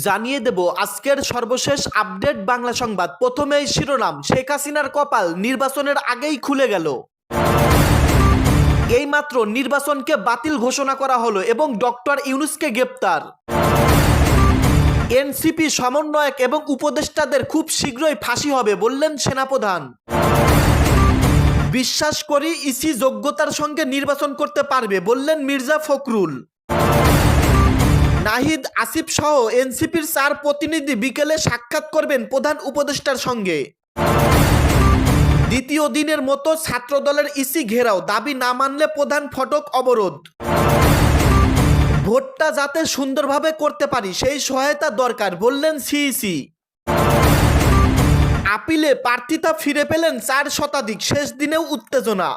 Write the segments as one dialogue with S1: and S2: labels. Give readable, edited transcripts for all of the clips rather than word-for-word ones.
S1: জানিয়ে দেব আজকের সর্বশেষ আপডেট বাংলা সংবাদ। প্রথমেই শিরোনাম, শেখ হাসিনার কপাল নির্বাচনের আগেই খুলে গেল। এইমাত্র নির্বাচনকে বাতিল ঘোষণা করা হলো এবং ডক্টর ইউনূসকে গ্রেপ্তার। এনসিপি সমন্বয়ক এবং উপদেষ্টাদের খুব শীঘ্রই ফাঁসি হবে বললেন সেনাপ্রধান। বিশ্বাস করি ইসি যোগ্যতার সঙ্গে নির্বাচন করতে পারবে বললেন মির্জা ফখরুল। নাহিদ আসিফ সহ এনসিপির 4 প্রতিনিধি বিকেলে সাক্ষাৎ করবেন প্রধান উপদেষ্টার সঙ্গে। দ্বিতীয় দিনের মতো ছাত্রদলের ইসি ঘেরাও, দাবি না মানলে প্রধান ফটক অবরোধ। ভোটটা যাতে সুন্দরভাবে করতে পারি সেই সহায়তা দরকার বললেন সিইসি। আপিলে প্রার্থিতা ফিরে পেলেন 4 শতাধিক, শেষ দিনেও উত্তেজনা।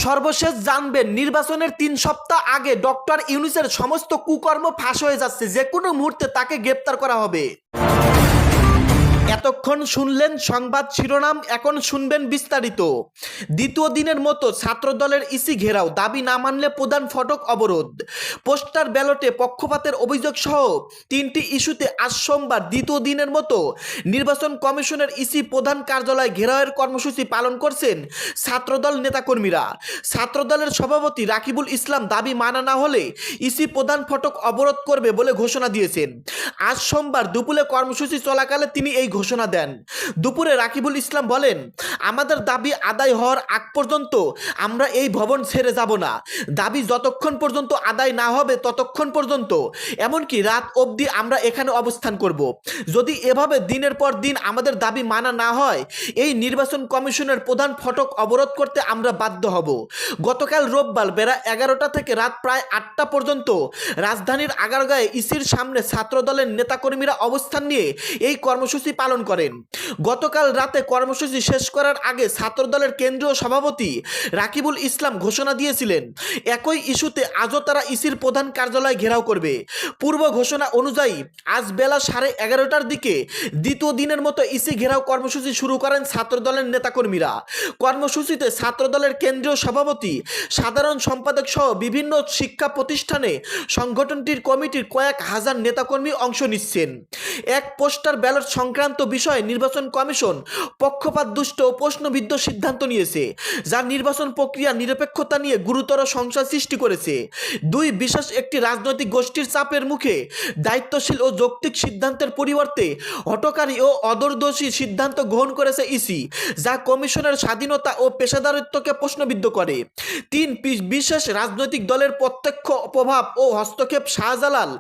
S1: সর্বশেষ জানবেন, নির্বাচনের 3 সপ্তাহ আগে ডক্টর ইউনূসের সমস্ত কুকর্ম ফাঁস হয়ে যাচ্ছে, যে কোনো মুহূর্তে তাকে গ্রেপ্তার করা হবে। এতক্ষণ শুনলেন সংবাদ শিরোনাম, এখন শুনবেন বিস্তারিত। দ্বিতীয় দিনের মতো ছাত্রদলের ইসি ঘেরাও, দাবি না মানলে প্রধান ফটক অবরোধ। পোস্টার ব্যালটে পক্ষপাতের অভিযোগ সহ 3টি ইস্যুতে আজ সোমবার দ্বিতীয় দিনের মতো নির্বাচন কমিশনের ইসি প্রধান কার্যালয় ঘেরাওয়ের কর্মসূচি পালন করছেন ছাত্রদল নেতাকর্মীরা। ছাত্রদলের সভাপতি রাকিবুল ইসলাম দাবি মানা না হলে ইসি প্রধান ফটক অবরোধ করবে বলে ঘোষণা দিয়েছেন। আজ সোমবার দুপুরে কর্মসূচি চলাকালে তিনি এই ঘোষণা দেন। দুপুরে রাকিবুল ইসলাম বলেন, আমাদের দাবি আদায় হওয়ার আগ পর্যন্ত আমরা এই ভবন ছেড়ে যাব না। দাবি যতক্ষণ পর্যন্ত আদায় না হবে ততক্ষণ পর্যন্ত, এমনকি রাত অবধি আমরা এখানে অবস্থান করব। যদি এভাবে দিনের পর দিন আমাদের দাবি মানা না হয়, এই নির্বাচন কমিশনের প্রধান ফটক অবরোধ করতে আমরা বাধ্য হব। গতকাল রোববার বেলা 11টা থেকে রাত প্রায় 8টা পর্যন্ত রাজধানীর আগারগাঁয়ে ইসির সামনে ছাত্রদলের নেতাকর্মীরা অবস্থান নিয়ে এই কর্মসূচি পালন করেন। গতকাল রাতে কর্মসূচি শেষ করার আগে ছাত্রদলের কেন্দ্রীয় সভাপতি রাকিবুল ইসলাম ঘোষণা দিয়েছিলেন, একই ইস্যুতে আজও তারা ইসির প্রধান কার্যালয় ঘেরাও করবে। পূর্ব ঘোষণা অনুযায়ী আজ বেলা 11:30টার দিকে দ্বিতীয় দিনের মতো ইসি ঘেরাও কর্মসূচি শুরু করেন ছাত্রদলের নেতাকর্মীরা। কর্মসূচিতে ছাত্রদলের কেন্দ্রীয় সভাপতি, সাধারণ সম্পাদক সহ বিভিন্ন শিক্ষা প্রতিষ্ঠানে সংগঠনটির কমিটির কয়েক হাজার নেতাকর্মী অংশ নিচ্ছেন। এক পোস্টার ব্যালট সংক্রান্ত বিষয়ে নির্বাচন কমিশন পক্ষপাত দুষ্ট ও প্রশ্নবিদ্ধ সিদ্ধান্ত নিয়েছে, যা নির্বাচন প্রক্রিয়া নিরপেক্ষতা নিয়ে গুরুতর সংশয় সৃষ্টি করেছে। বিশেষ একটি রাজনৈতিক গোষ্ঠীর চাপের মুখে দায়িত্বশীল ও যৌক্তিক সিদ্ধান্তের পরিবর্তে হঠকারী ও অদূরদর্শী সিদ্ধান্ত গ্রহণ করেছে ইসি, যা কমিশনের স্বাধীনতা ও পেশাদারিত্বকে প্রশ্নবিদ্ধ করে। বিশেষ রাজনৈতিক দলের প্রত্যক্ষ প্রভাব ও হস্তক্ষেপ। শাহজালাল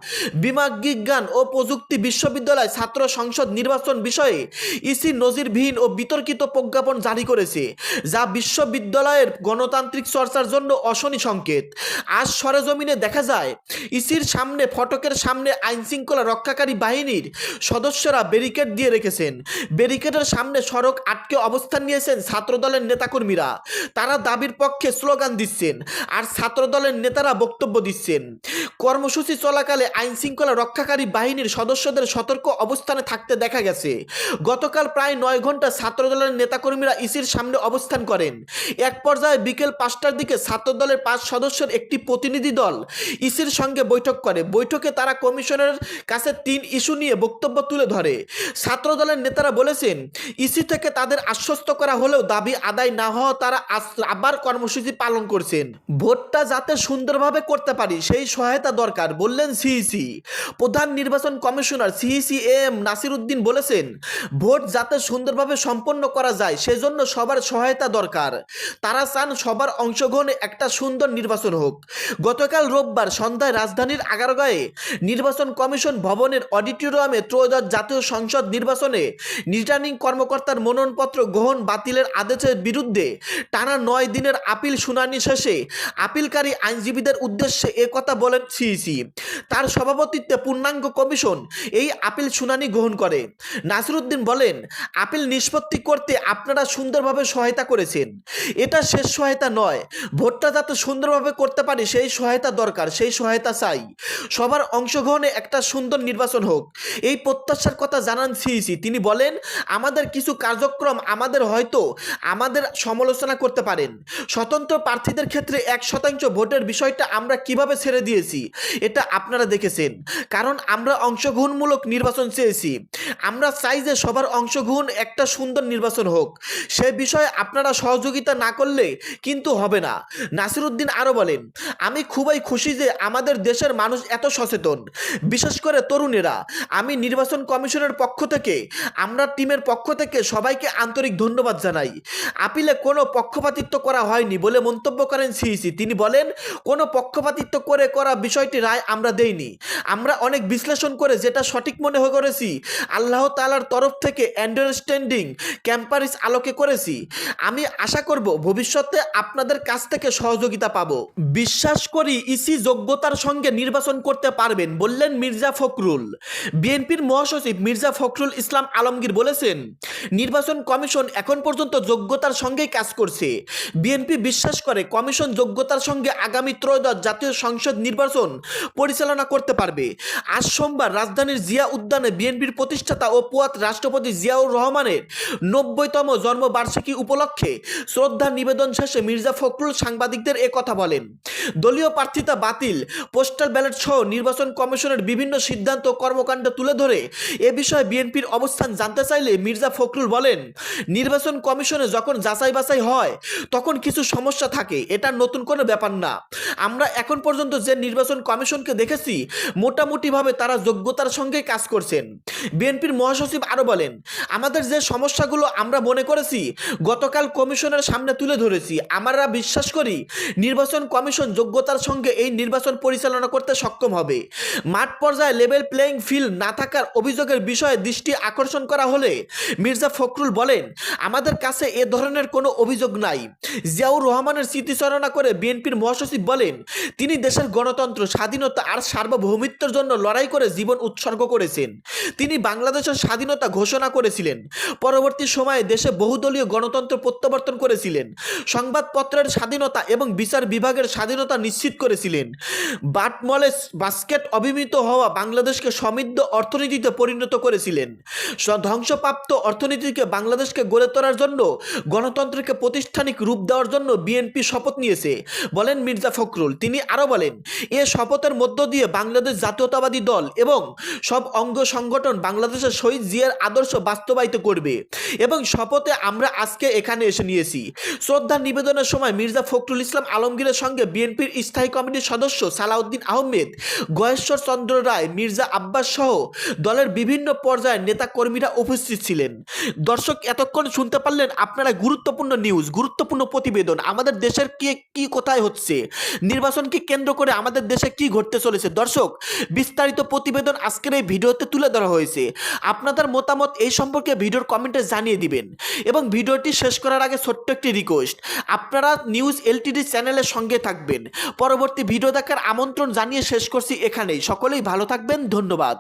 S1: বিজ্ঞান ও প্রযুক্তি বিশ্ববিদ্যালয় ছাত্র সংসদ নির্বাচন বিষয়ে ইসি নজিরবিহীন ও বিতর্কিত প্রজ্ঞাপন জারি করেছে, যা বিশ্ববিদ্যালয়ের গণতান্ত্রিক চর্চার জন্য অশনি সংকেত। আজ সরেজমিনে দেখা যায়, ইসির সামনে ফটকের সামনে আইনশৃঙ্খলা রক্ষাকারী বাহিনীর সদস্যরা ব্যারিকেড দিয়ে রেখেছেন। ব্যারিকেডের সামনে সড়ক আটকে অবস্থান নিয়েছেন ছাত্রদলের নেতাকর্মীরা। তারা দাবির পক্ষে স্লোগান দিচ্ছেন আর ছাত্রদলের নেতারা বক্তব্য দিচ্ছেন। কর্মসূচি চলাকালে আইনশৃঙ্খলা রক্ষাকারী বাহিনীর সদস্যদের সতর্ক অবস্থানে থাকতে দেখা গেছে। গতকাল প্রায় 9 ঘন্টা ছাত্রদলের নেতাকর্মীরা ইসির সামনে অবস্থান করেন। এক পর্যায়ে বিকেল 5টার দিকে ছাত্রদলের 5 সদস্যের একটি প্রতিনিধি দল ইসির সঙ্গে বৈঠক করে। বৈঠকে তারা কমিশনের কাছে 3 ইস্যু নিয়ে বক্তব্য তুলে ধরে। ছাত্রদলের নেতারা বলেছেন, ইসি থেকে তাদের আশ্বস্ত করা হলেও দাবি আদায় না হওয়া তারা আবার কর্মসূচি পালন করছেন। ভোটটা যাতে সুন্দরভাবে করতে পারি সেই সহায়তা দরকার বললেন সিইসি। প্রধান নির্বাচন কমিশনার সিইসি এম নাসির উদ্দিন বলেছেন, ভোট যাতে সুন্দরভাবে সম্পন্ন করা যায় সেজন্য সবার সহায়তা দরকার। তারা চান সবার অংশগ্রহণে একটা সুন্দর নির্বাচন হোক। গতকাল রোববার সন্ধ্যায় রাজধানীর আগারগাঁয়ে নির্বাচন কমিশন ভবনের অডিটোরিয়ামে ত্রয়োদশ জাতীয় সংসদ নির্বাচনে রিটার্নিং কর্মকর্তার মনোনয়নপত্র গ্রহণ বাতিলের আদেশের বিরুদ্ধে টানা 9 দিনের আপিল শুনানি শেষে আপিলকারী আইনজীবীদের উদ্দেশ্যে একথা বলেন সিইসি। তার সভাপতিত্বে পূর্ণাঙ্গ কমিশন এই আপিল শুনানি গ্রহণ করে। নাসিরুদ্দিন বলেন, আপিল নিষ্পত্তি করতে আপনারা সুন্দরভাবে সহায়তা করেছেন। এটা শেষ সহায়তা নয়, ভোটটা যাতে সুন্দরভাবে করতে পারি সেই সহায়তা দরকার, সেই সহায়তা চাই। সবার অংশগ্রহণে একটা সুন্দর নির্বাচন হোক, এই প্রত্যাশার কথা জানান সিইসি। তিনি বলেন, আমাদের কিছু কার্যক্রম আমাদের সমালোচনা করতে পারেন। স্বতন্ত্র প্রার্থীদের ক্ষেত্রে 1% ভোটের বিষয়টা আমরা কিভাবে ছেড়ে দিয়েছি এটা আপনারা দেখেছেন, কারণ আমরা অংশগ্রহণমূলক নির্বাচন চেয়েছি। আমরা চাই যে সবার অংশগ্রহণ একটা সুন্দর নির্বাচন হোক, সে বিষয়ে আপনারা সহযোগিতা না করলে কিন্তু হবে না। নাসিরুদ্দিন আরও বলেন, আমি খুবই খুশি যে আমাদের দেশের মানুষ এত সচেতন, বিশেষ করে তরুণেরা। আমি নির্বাচন কমিশনের পক্ষ থেকে, আমরা টিমের পক্ষ থেকে সবাইকে আন্তরিক ধন্যবাদ জানাই। আপিলে কোনো পক্ষপাতিত্ব করা হয়নি বলে মন্তব্য করেন সিইসি। তিনি বলেন, কোনো পক্ষপাতিত্ব করা বিষয়টি রায় আমরা দেইনি। আমরা অনেক বিশ্লেষণ করে যেটা সঠিক মনে করেছি আল্লাহ তাআলার তরফ থেকে আন্ডারস্ট্যান্ডিং ক্যাম্পারিস আলোকে করেছি। আমি আশা করব ভবিষ্যতে আপনাদের কাছ থেকে সহযোগিতা পাবো। বিশ্বাস করি ইসি যোগ্যতার সঙ্গে নির্বাচন করতে পারবেন বললেন মির্জা ফখরুল। বিএনপির মহাসচিব মির্জা ফখরুল ইসলাম আলমগীর বলেছেন, নির্বাচন কমিশন এখন পর্যন্ত যোগ্যতার সঙ্গেই কাজ করছে। বিএনপি বিশ্বাস করে কমিশন যোগ্যতার সঙ্গে আগামী ত্রয়োদশ জাতীয় সংসদ নির্বাচন পরিচালনা করতে পারবে। আজ সোমবার রাজধানীর জিয়া উদ্যানে বিএনপির প্রতিষ্ঠাতা ও প্রয়াত রাষ্ট্রপতি জিয়াউর রহমানের 90তম জন্মবার্ষিকী উপলক্ষে শ্রদ্ধা নিবেদন শেষে মির্জা ফখরুল সাংবাদিকদের এ কথা বলেন। দলীয় প্রার্থিতা বাতিল, পোস্টাল ব্যালট সহ নির্বাচন কমিশনের বিভিন্ন সিদ্ধান্ত ও কর্মকাণ্ড তুলে ধরে এ বিষয়ে বিএনপির অবস্থান জানতে চাইলে মির্জা ফখরুল বলেন, নির্বাচন কমিশনে যখন যাচাই বাছাই হয় তখন কিছু সমস্যা থাকে, এটা নতুন কোনো ব্যাপার না। আমরা এখন পর্যন্ত যে নির্বাচন কমিশনকে দেখেছি মোটামুটিভাবে তারা যোগ্যতার সঙ্গে কাজ করছেন। বিএনপির মহাসচিব আরও বলেন, আমাদের যে সমস্যাগুলো আমরা মনে করেছি গতকাল কমিশনের সামনে তুলে ধরেছি। আমরা বিশ্বাস করি নির্বাচন কমিশন যোগ্যতার সঙ্গে এই নির্বাচন পরিচালনা করতে সক্ষম হবে। মাঠ পর্যায়ে লেভেল প্লেয়িং ফিল্ড না থাকার অভিযোগের বিষয়ে দৃষ্টি আকর্ষণ করা হলে মির্জা ফখরুল বলেন, আমাদের কাছে এ ধরনের কোনো অভিযোগ নাই। জিয়াউর রহমানের স্মৃতিচারণা করে বিএনপির মহাসচিব বলেন, তিনি দেশের গণতন্ত্র, স্বাধীনতা আর সার্বভৌমিত্বের জন্য লড়াই করে জীবন উৎসর্গ করেছেন। তিনি বাংলাদেশের স্বাধীনতা ঘোষণা করেছিলেন, পরবর্তী সময়ে দেশে বহুদলীয় গণতন্ত্র প্রত্যাবর্তন করেছিলেন, সংবাদপত্রের স্বাধীনতা এবং বিচার বিভাগের স্বাধীনতা নিশ্চিত করেছিলেন। বাটমলেস বাস্কেট অবিমিত হওয়া বাংলাদেশকে সমৃদ্ধ অর্থনীতিতে পরিণত করেছিলেন। ধ্বংসপ্রাপ্ত অর্থনীতিকে বাংলাদেশকে গড়ে তোলার জন্য গণতন্ত্রকে প্রাতিষ্ঠানিক রূপ দেওয়ার জন্য বিএনপি শপথ নিয়েছে বলেন মির্জা ফখরুল। তিনি আরও বলেন, এ শপথের মধ্য দিয়ে বাংলাদেশ জাতীয়তাবাদী দল এবং সব অঙ্গ সংগঠন বাংলাদেশের শহীদ জিয়ার আদর্শ বাস্তবায়িত করবে এবং শপথে আমরা আজকে এখানে এসে নিয়েছি। শ্রদ্ধা নিবেদনের সময় মির্জা ফখরুল ইসলাম আলমগীরের সঙ্গে বিএনপির স্থায়ী কমিটির সদস্য সালাউদ্দিন আহমেদ, গয়েশ্বর চন্দ্র রায়, মির্জা আব্বাস সহ দলের বিভিন্ন পর্যায়ের নেতা কর্মীরা উপস্থিত ছিলেন। দর্শক, এতক্ষণ শুনতে পারলেন আপনারা গুরুত্বপূর্ণ নিউজ, গুরুত্বপূর্ণ প্রতিবেদন, আমাদের দেশের কি কোথায় হচ্ছে, নির্বাচনকে কেন্দ্র করে আমাদের দেশে কি ঘটতে চলেছে। দর্শক, বিস্তারিত প্রতিবেদন আজকের এই ভিডিওতে তুলে ধরা হয়েছে। আপনাদের মতামত এই সম্পর্কে ভিডিওর কমেন্টে জানিয়ে দিবেন এবং ভিডিওটি শেষ করার আগে ছোট্ট একটি রিকোয়েস্ট, আপনারা নিউজ এলটিডি চ্যানেলের সঙ্গে থাকবেন। পরবর্তী ভিডিও দেখার আমন্ত্রণ জানিয়ে শেষ করছি এখানেই। সকলেই ভালো থাকবেন, ধন্যবাদ।